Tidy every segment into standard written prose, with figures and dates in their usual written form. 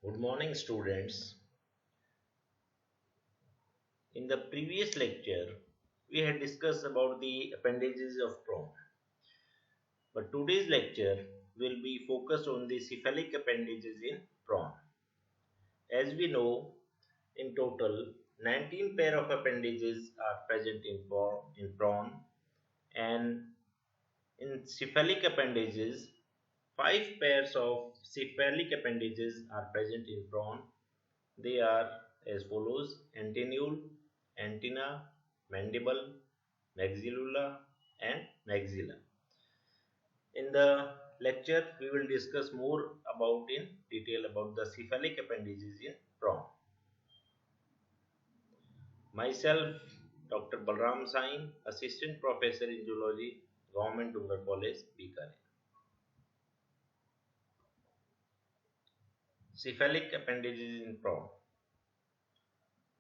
Good morning, students. In the previous lecture, we had discussed about the appendages of prawn. But today's lecture will be focused on the cephalic appendages in prawn. As we know, in total, 19 pair of appendages are present in prawn, and in cephalic appendages, 5 pairs of cephalic appendages are present in prawn. They are as follows: antennule, antenna, mandible, maxillula, and maxilla. In the lecture, we will discuss more about in detail about the cephalic appendages in prawn. Myself, Dr. Balram Sain, Assistant Professor in Zoology, Government Dungar College, Bikaner. Cephalic appendages in prawn.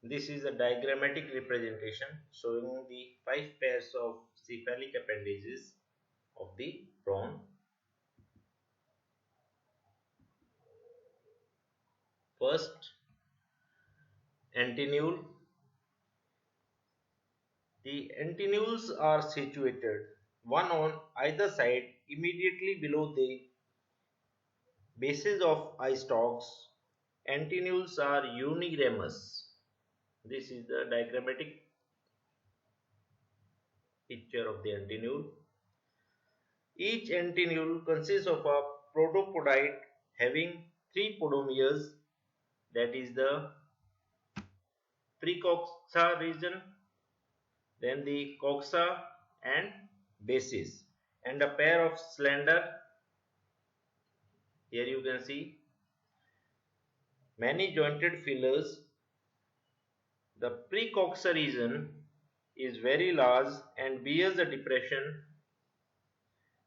This is a diagrammatic representation showing the 5 pairs of cephalic appendages of the prawn. First, antennule. The antennules are situated one on either side immediately below the bases of eye stalks. Antennules are uniramous. This is the diagrammatic picture of the antennule. Each antennule consists of a protopodite having 3 podomeres, that is the precoxa region, then the coxa and basis, and a pair of slender. Here you can see many jointed fillers. The precoxa region is very large and bears a depression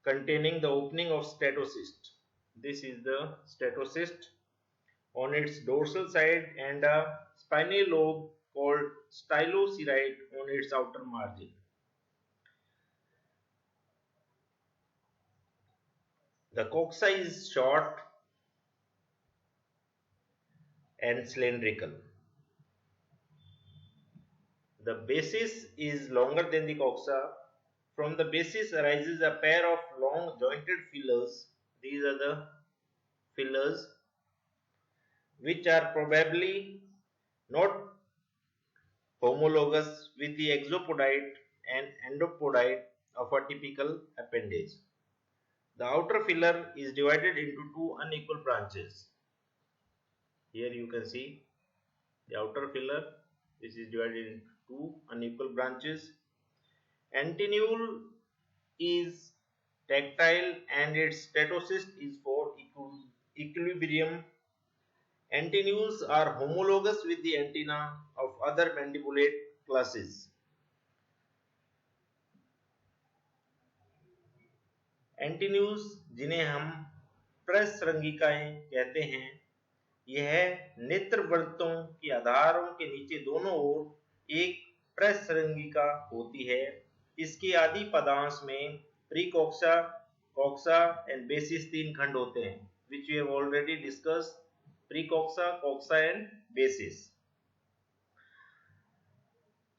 containing the opening of statocyst. This is the statocyst on its dorsal side and a spinal lobe called stylocerite on its outer margin. The coxa is short and cylindrical. The basis is longer than the coxa. From the basis arises a pair of long jointed fillers. These are the fillers which are probably not homologous with the exopodite and endopodite of a typical appendage. The outer filler is divided into 2 unequal branches. Here you can see the outer filler, which is divided into 2 unequal branches. Antennule is tactile and its statocyst is for equilibrium. Antennules are homologous with the antenna of other mandibulate classes. एंटीन्यूज जिन्हें हम प्रसरंगिकाएं कहते हैं, यह नेत्रवृत्तों के आधारों के नीचे दोनों ओर एक प्रसरंगिका होती है. इसके आदि पदांश में प्रीकोक्सा, कोक्सा एंड बेसिस 3 खंड होते हैं, which we have already discussed. Precoxa, coxa and basis.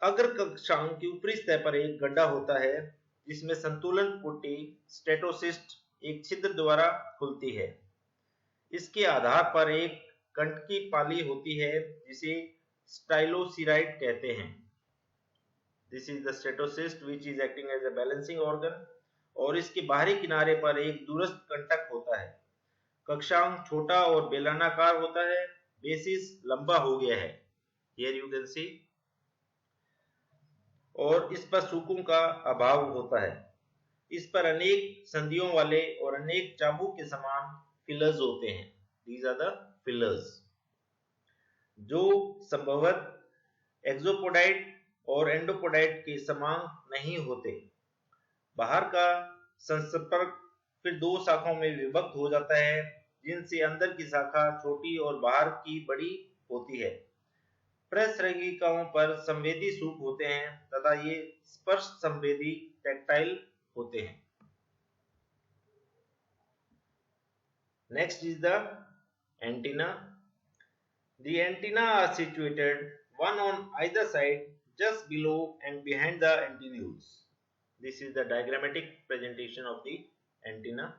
अग्र कक्षांग की ऊपरी सतह पर एक गड्ढा होता है जिसमें संतुलन पुट्टी स्टेटोसिस्ट एक छिद्र द्वारा खुलती है. इसके आधार पर एक कंटकी पाली होती है जिसे स्टाइलोसीराइट कहते हैं. This is the statocyst which is acting as a balancing organ, और इसके बाहरी किनारे पर एक दूरस्थ कंटक होता है. कक्षांग छोटा और बेलनाकार होता है. बेसिस लंबा हो गया है. Here you can see. और इस पर सूकों का अभाव होता है. इस पर अनेक संधियों वाले और अनेक चाबुक के समान फिलर्स होते हैं. These are the fillers जो संभवतः एक्सोपोडाइट और एंडोपोडाइट के समान नहीं होते. बाहर का संपर्क फिर 2 शाखाओं में विभक्त हो जाता है, जिनसे अंदर की शाखा छोटी और बाहर की बड़ी होती है. प्रसरंगिकाओं पर संवेदी सूप होते हैं तथा ये स्पर्श संवेदी टैक्टाइल होते हैं. Next is the antenna. The antenna are situated one on either side, just below and behind the antennules. This is the diagrammatic presentation of the antenna.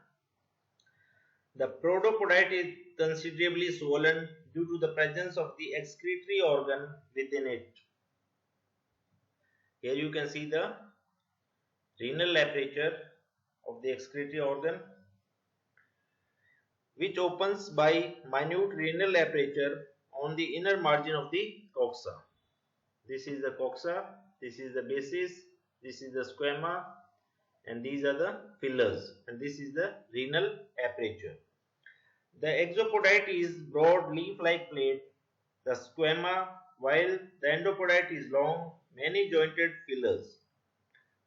The protopodite is considerably swollen due to the presence of the excretory organ within it. Here you can see the renal aperture of the excretory organ, which opens by minute renal aperture on the inner margin of the coxa. This is the coxa, this is the basis, this is the squama, and these are the fillers, and this is the renal aperture. The exopodite is broad leaf-like plate, the squama, while the endopodite is long, many jointed fillers.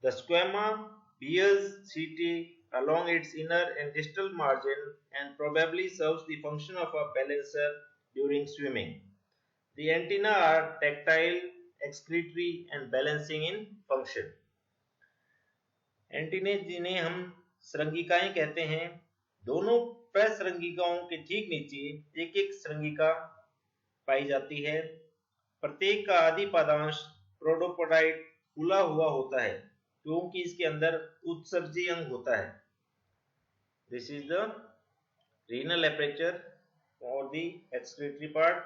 The squama bears CT along its inner and distal margin and probably serves the function of a balancer during swimming. The antennae are tactile, excretory and balancing in function. Antennae जिन्हें हम श्रृंगिकाएं कहते हैं, दोनों प्रश्रृंगिकाओं के ठीक नीचे एक एक श्रृंगिका पाई जाती है। प्रत्येक का आदि पादांश प्रोडोपोडाइट फूला हुआ होता है क्योंकि इसके अंदर उत्सर्जी अंग होता है। This is the renal aperture और द एक्सक्रीटरी पार्ट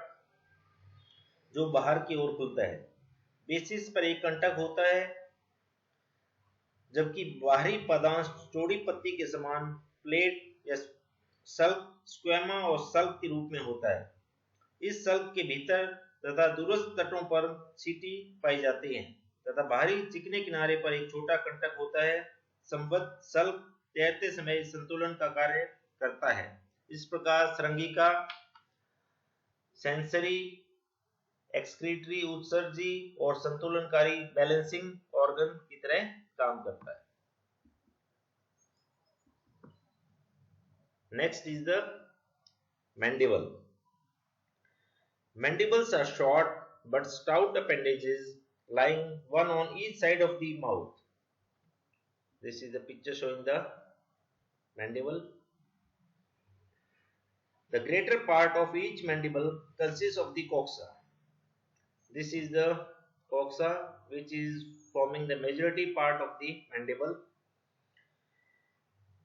जो बाहर की ओर खुलता है। बेसिस पर एक कंटक होता है, जबकि बाहरी पादांश चौड़ी पत्ती के समान प्लेट या सल्क, स्क्वेमा और सल्क के रूप में होता है। इस सल्क के भीतर तथा दूरस्थ तटों पर सीटी पाई जाती है तथा बाहरी चिकने किनारे पर एक छोटा कंटक होता है। संबद्ध सल्क तैरते समय संतुलन का कार्य करता है। इस प्रकार श्रृंगिका सेंसरी, एक्सक्रीटरी, उत्सर्जी और संतुलनकारी बैलेंसिंग ऑर्गन की तरह काम करता है। Next is the mandible. Mandibles are short but stout appendages lying one on each side of the mouth. This is the picture showing the mandible. The greater part of each mandible consists of the coxa. This is the coxa, which is forming the majority part of the mandible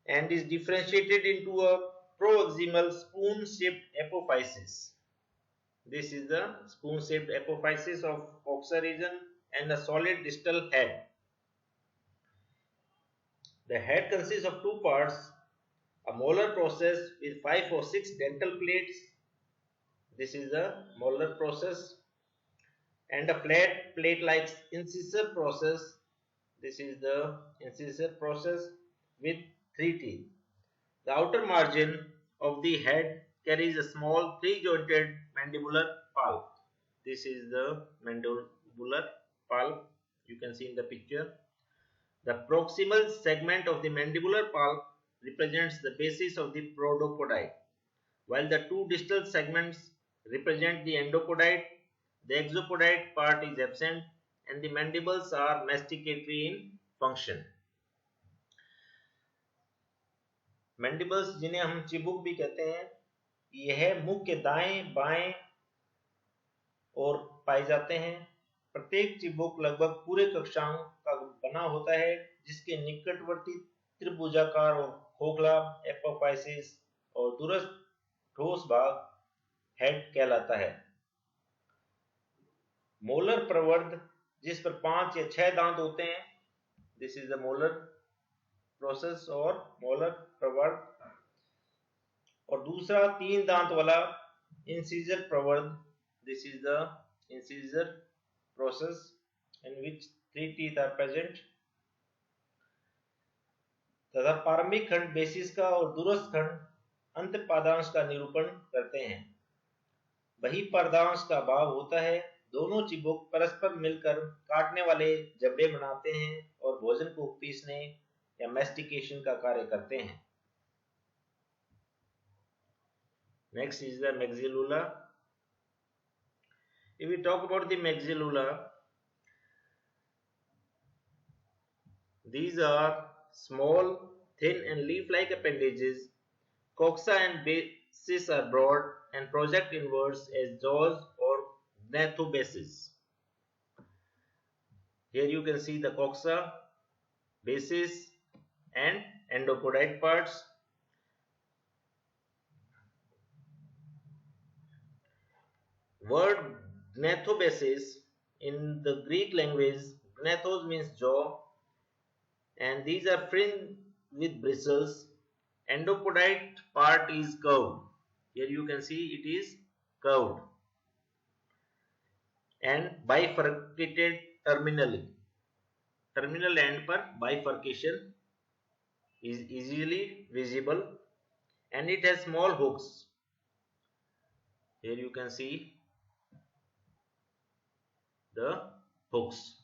and is differentiated into a proximal spoon-shaped apophysis. This is the spoon-shaped apophysis of coxa region and a solid distal head. The head consists of two parts, a molar process with 5 or 6 dental plates. This is the molar process, and a flat plate-like incisor process. This is the incisor process with 3 teeth. The outer margin of the head carries a small 3-jointed mandibular pulp. This is the mandibular pulp you can see in the picture. The proximal segment of the mandibular pulp represents the basis of the protopodite, while the two distal segments represent the endopodite. The exopodite part is absent and the mandibles are masticatory in function. Mandibles जिन्हें हम चिबुक भी कहते हैं, यह मुख के दाएं बाएं और पाए जाते हैं। प्रत्येक चिबुक लगभग पूरे कक्षांग का बना होता है, जिसके निकटवर्ती त्रिभुजाकार और खोखला एपोफाइसिस और दूरस्थ ठोस भाग हेड कहलाता है। मोलर प्रवर्ध जिस पर 5 या 6 दांत होते हैं, this is the molar process और मोलर प्रवर्ध, और दूसरा 3 दांत वाला इंसीजर प्रवर्ध, this is the incisor process in which 3 teeth are present, तथा प्रारंभिक खंड बेसिस का और दूरस्थ खंड अंत पादांश का निरूपण करते हैं। वही पादांश का भाग होता है। दोनों चिबुक परस्पर मिलकर काटने वाले जबड़े बनाते हैं और भोजन को पीसने या मैस्टिकेशन का कार्य करते हैं। Next is the maxillula. If we talk about the maxillula, these are small, thin and leaf-like appendages. Coxa and are broad and project inwards as jaws or gnathobases. Here you can see the coxa, bases and endopodite parts. Word gnathobases in the Greek language, gnathos means jaw, and these are fringed with bristles. Endopodite part is curved. Here you can see it is curved and bifurcated terminally. Terminal end पर bifurcation is easily visible and it has small hooks. Here you can see the hooks.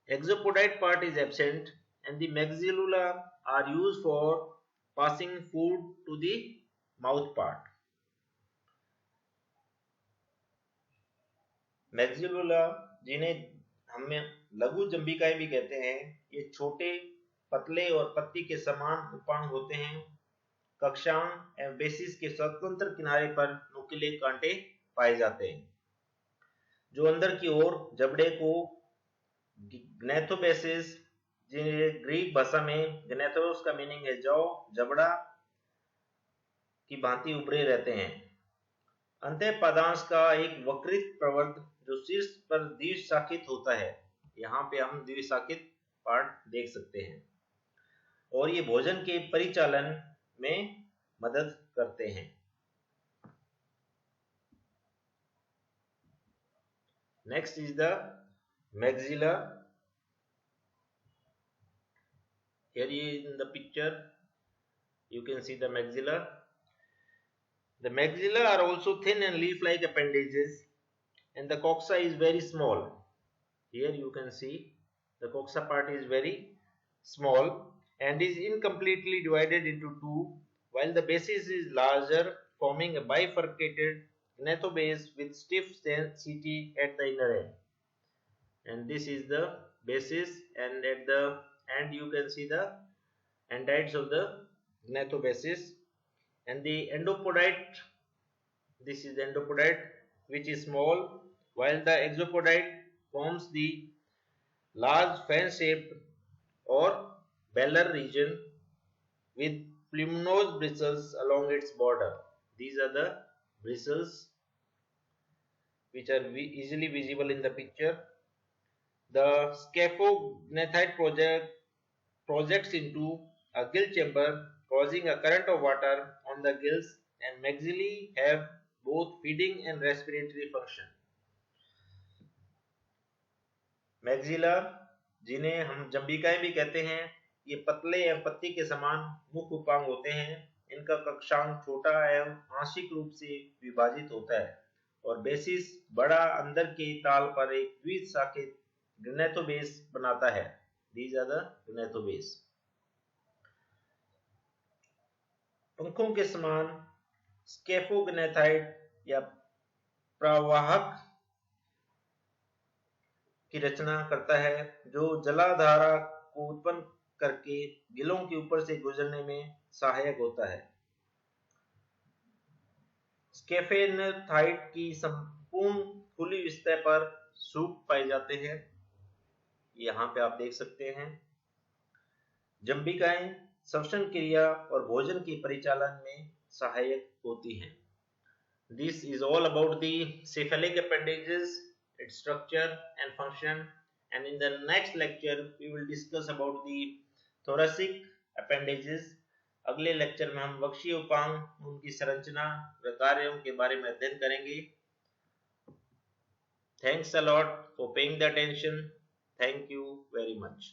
Exopodite part is absent and the maxilla are used for passing food to the mouth part. मैक्सिलुला जिन्हें हम लघु जंबिकाएं भी कहते हैं, ये छोटे, पतले और पत्ती के समान उपांग होते हैं। कक्षांग एवं बेसिस के स्वतंत्र किनारे पर नुकीले कांटे पाए जाते हैं, जो अंदर की ओर जबड़े को ग्नैथोबेसिस, जिन्हें ग्रीक भाषा में ग्नैथोस का मीनिंग है जौ, जबड़ा की भांति उभरे रहते हैं। अंतःपादांश का एक वक्रित प्रवर्त जो शीर्ष पर द्विशाखित होता है, यहाँ पे हम द्विशाखित पार्ट देख सकते हैं, और ये भोजन के परिचालन में मदद करते हैं। Next is the maxilla. Here in the picture you can see the maxilla. The maxilla are also thin and leaf-like appendages, and the coxa is very small. Here you can see the coxa part is very small and is incompletely divided into two, while the basis is larger, forming a bifurcated gnathobase with stiff setae at the inner end. And this is the basis, and at the end you can see the endites of the gnathobases. And the endopodite, this is the endopodite, which is small, while the exopodite forms the large fan-shaped or bellar region with plumose bristles along its border. These are the bristles which are easily visible in the picture. The scaphognathoid projects into a gill chamber, causing a current of water on the gills, and maxillae have both feeding and respiratory function. Maxilla, जिन्हें हम जंबिकाएं भी कहते हैं, ये पतले एवं पत्ती के समान मुख्य उपांग होते हैं। इनका कक्षांग छोटा एवं आंशिक रूप से विभाजित होता है, और बेसिस बड़ा अंदर के ताल पर एक द्विशाखित gnathobases बनाता है। These are the gnathobases. पंखों के समान स्कैफोग्नाथाइड या प्रवाहक की रचना करता है, जो जलाधारा को उत्पन्न करके गिलों के ऊपर से गुजरने में सहायक होता है। स्कैफोग्नाथाइड की संपूर्ण खुली सतह पर सूप पाए जाते हैं, यहाँ पे आप देख सकते हैं। जंबिकाएं श्वसन क्रिया और भोजन के परिचालन में सहायक होती हैं। This is all about the cephalic appendages, its structure and function, and in the next lecture we will discuss about the thoracic appendages. अगले लेक्चर में हम वक्षीय उपांग, उनकी संरचना व कार्यों के बारे में अध्ययन करेंगे। Thanks a lot for paying the attention. Thank you very much.